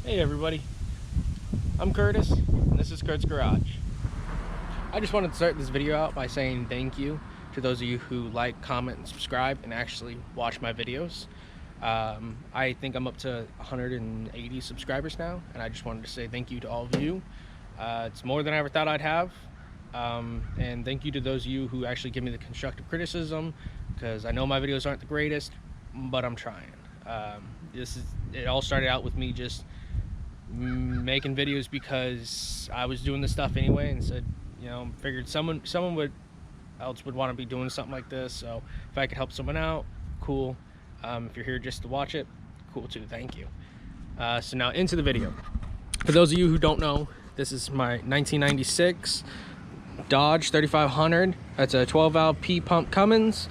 Hey everybody, I'm Curtis, and this is Kurt's Garage. I just wanted to start this video out by saying thank you to those of you who like, comment, and subscribe and actually watch my videos. I think I'm up to 180 subscribers now, and I just wanted to say thank you to all of you. It's more than I ever thought I'd have. And thank you to those of you who actually give me the constructive criticism, because I know my videos aren't the greatest, but I'm trying. It all started out with me just making videos because I was doing this stuff anyway, and said, figured someone else would want to be doing something like this, so if I could help someone out, cool. If you're here just to watch it, cool too, thank you. So now into the video. For those of you who don't know, this is my 1996 Dodge 3500. That's a 12-valve P-pump Cummins.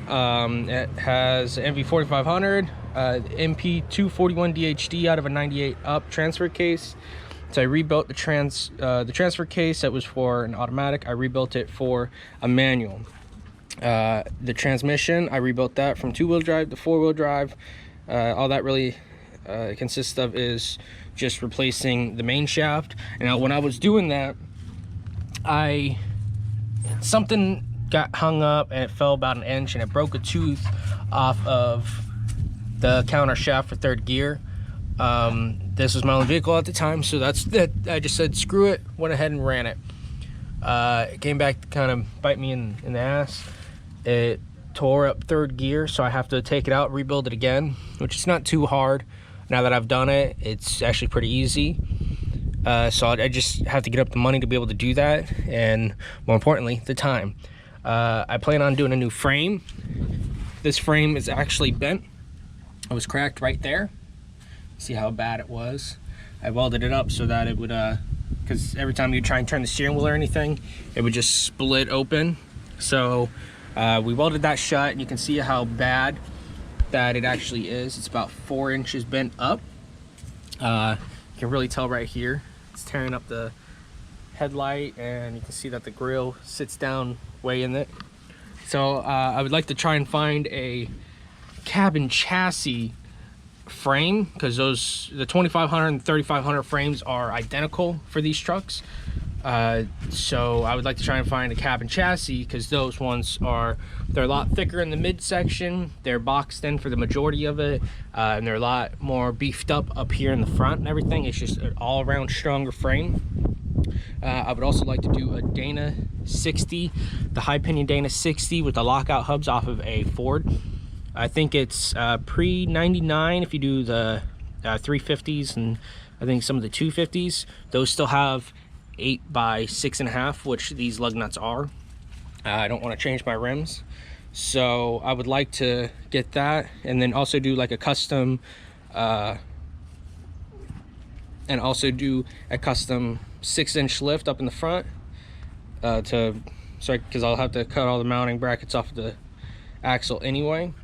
It has MV 4500, MP 241 DHD out of a 98 up transfer case. So I rebuilt the transfer case that was for an automatic. I rebuilt it for a manual. The transmission, I rebuilt that from 2-wheel drive to 4-wheel drive. All that really consists of is just replacing the main shaft. Now when I was doing that, something got hung up and it fell about 1 inch and it broke a tooth off of the counter shaft for third gear. This was my own vehicle at the time, so I just said screw it, went ahead and ran it. It came back to kind of bite me in the ass. It tore up third gear, so I have to take it out, rebuild it again, which is not too hard. Now that I've done it, it's actually pretty easy. So I just have to get up the money to be able to do that, and more importantly, the time. I plan on doing a new frame. This frame is actually bent. It was cracked right there. See how bad it was? I welded it up so that it would, because every time you try and turn the steering wheel or anything, it would just split open. So we welded that shut, and you can see how bad that it actually is. It's about 4 inches bent up. You can really tell right here. It's tearing up the headlight, and you can see that the grill sits down way in it. So I would like to try and find a cabin chassis frame, because the 2500 and 3500 frames are identical for these trucks. So I would like to try and find a cabin chassis, because those ones they're a lot thicker in the midsection, they're boxed in for the majority of it, and they're a lot more beefed up here in the front and everything. It's just an all-around stronger frame. I would also like to do a Dana 60, the high pinion Dana 60 with the lockout hubs off of a Ford. I think it's pre-99 if you do the 350s, and I think some of the 250s. Those still have 8 by 6.5, which these lug nuts are. I don't want to change my rims, so I would like to get that, and then also do like a custom, and also do a custom 6-inch lift up in the front, because I'll have to cut all the mounting brackets off of the axle anyway.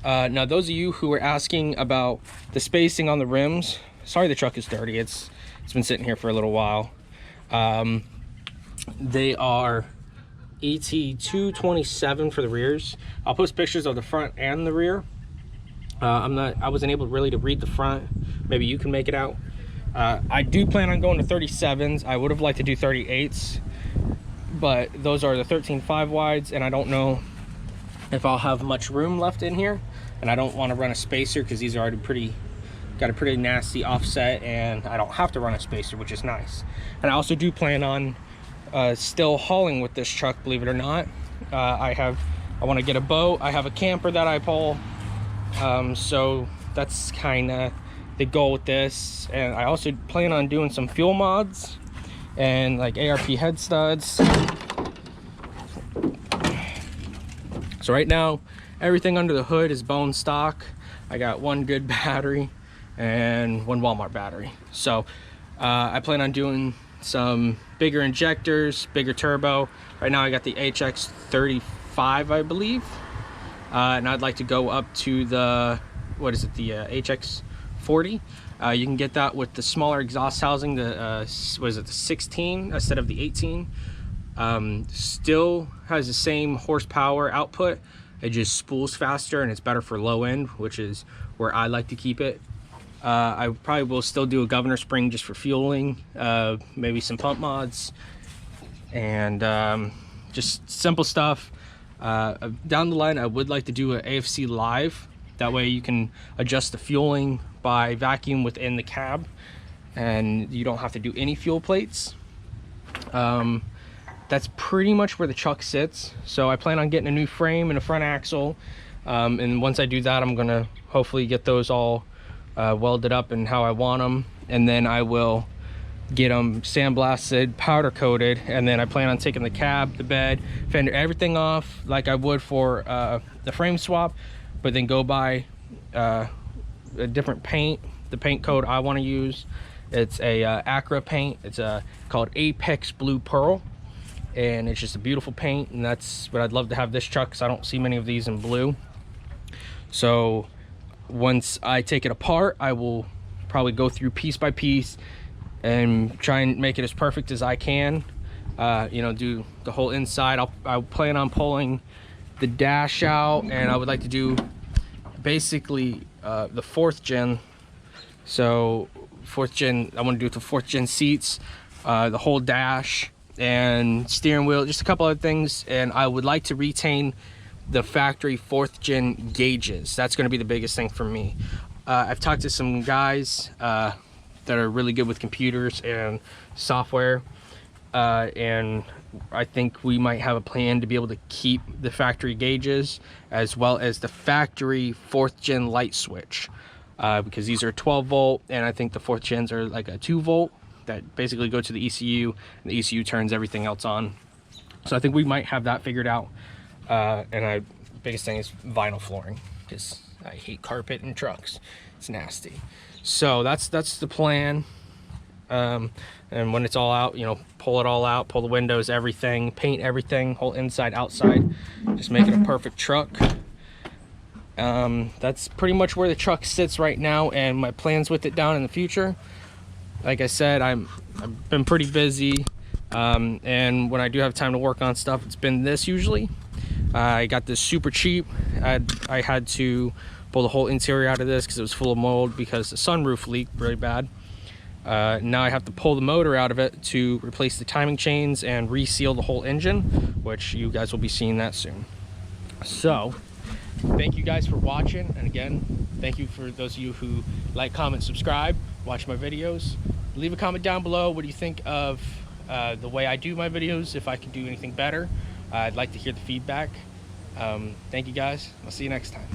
Now those of you who were asking about the spacing on the rims, sorry the truck is dirty, it's been sitting here for a little while. They are ET 227 for the rears. I'll post pictures of the front and the rear. I wasn't able really to read the front. Maybe you can make it out. I do plan on going to 37s. I would have liked to do 38s, but those are the 13.5 wides, and I don't know if I'll have much room left in here, and I don't want to run a spacer because these are already got a pretty nasty offset, and I don't have to run a spacer, which is nice. And I also do plan on still hauling with this truck, believe it or not. I want to get a boat. I have a camper that I pull, so that's kind of the goal with this. And I also plan on doing some fuel mods and like ARP head studs. So right now everything under the hood is bone stock. I got one good battery and one Walmart battery. So I plan on doing some bigger injectors, bigger turbo. Right now I got the HX35, I believe, and I'd like to go up to the HX40. You can get that with the smaller exhaust housing, the 16 instead of the 18. Still has the same horsepower output, it just spools faster and it's better for low end, which is where I like to keep it. I probably will still do a governor spring just for fueling, maybe some pump mods, and just simple stuff. Down the line, I would like to do an AFC live. That way you can adjust the fueling by vacuum within the cab, and you don't have to do any fuel plates. That's pretty much where the truck sits. So I plan on getting a new frame and a front axle. And once I do that, I'm gonna hopefully get those all welded up and how I want them. And then I will get them sandblasted, powder coated. And then I plan on taking the cab, the bed, fender, everything off like I would for the frame swap, but then go buy a different paint, the paint code I want to use. It's a Acra paint. It's called Apex Blue Pearl, and it's just a beautiful paint, and that's what I'd love to have this truck, because I don't see many of these in blue. So once I take it apart, I will probably go through piece by piece and try and make it as perfect as I can. You know, do the whole inside. I'll plan on pulling the dash out, and I would like to do basically the 4th gen. So 4th gen, I want to do it to 4th gen seats, the whole dash and steering wheel, just a couple other things. And I would like to retain the factory 4th gen gauges. That's going to be the biggest thing for me. I've talked to some guys that are really good with computers and software, and I think we might have a plan to be able to keep the factory gauges as well as the factory 4th gen light switch, because these are 12 volt, and I think the 4th gens are like a 2 volt that basically go to the ECU, and the ECU turns everything else on. So I think we might have that figured out. And biggest thing is vinyl flooring, because I hate carpet in trucks. It's nasty. So that's the plan. And when it's all out, you know, pull it all out, pull the windows, everything, paint everything, whole inside, outside, just make it a perfect truck. That's pretty much where the truck sits right now, and my plans with it down in the future. Like I said, I've been pretty busy, and when I do have time to work on stuff, it's been this usually. I got this super cheap. I had to pull the whole interior out of this because it was full of mold, because the sunroof leaked really bad. Now I have to pull the motor out of it to replace the timing chains and reseal the whole engine, which you guys will be seeing that soon. So thank you guys for watching, and again, thank you for those of you who like, comment, subscribe, watch my videos. Leave a comment down below. What do you think of the way I do my videos? If I can do anything better, I'd like to hear the feedback. Thank you guys. I'll see you next time.